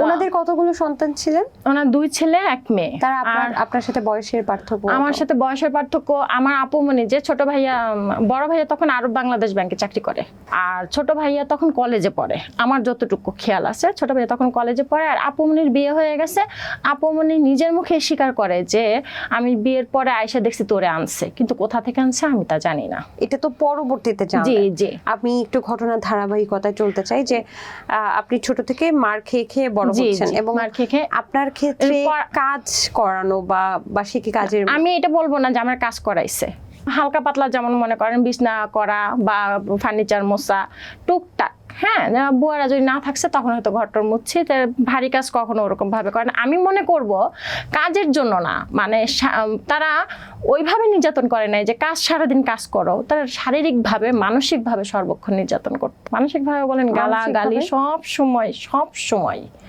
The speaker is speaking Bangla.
ওনাদের কতগুলো সন্তান ছিলেন? ওনার 2 ছেলে 1 মেয়ে। তারা আপনার সাথে বয়সের পার্থক্য? আমার সাথে বয়সের পার্থক্য, আমার আপু মনি যে ছোট ভাইয়া, বড় ভাইয়া তখন আরব বাংলাদেশ ব্যাংকে চাকরি করে, আর ছোট ভাইয়া তখন কলেজে পড়ে। আমার যতটুকু খেয়াল আছে ছোট ভাইয়া তখন কলেজে পড়ে, আর আপু মনির বিয়ে হয়ে গেছে। আপু মনি নিজের মুখে স্বীকার করে যে আমি বিয়ের পরে আয়সা দেখছি তোরে আনছে, কিন্তু কোথা থেকে আনছে আমি তা জানি না। এটা তো পরবর্তীতে জানলেন। জি জি। আমি একটু ঘটনার ধারাবাহিকতায় চলতে চাই যে আপনি ছোট থেকে মার খেয়ে খেয়ে বড় হচ্ছেন, এবং আপনার ক্ষেত্রে কাজ করানো বা বার্ষিক কাজের, আমি এটা বলবো না যে আমার কাজ করাইছে, হালকা পাতলা যেমন মনে করেন বিছনা করা বা ফার্নিচার মোছা, টুকটাক। হ্যাঁ, বুয়ারা যদি না থাকছে তখন হয়তো ঘরটার মুছছি, ভারী কাজ কখনো ওরকম ভাবে করে না। আমি মনে করব কাজের জন্য না, মানে তারা ওইভাবে নির্যাতন করে নাই যে কাজ সারাদিন কাজ করো, তারা শারীরিকভাবে মানসিকভাবে সর্বক্ষণ নির্যাতন করতো। মানসিকভাবে বলেন গালাগালি সব সময়।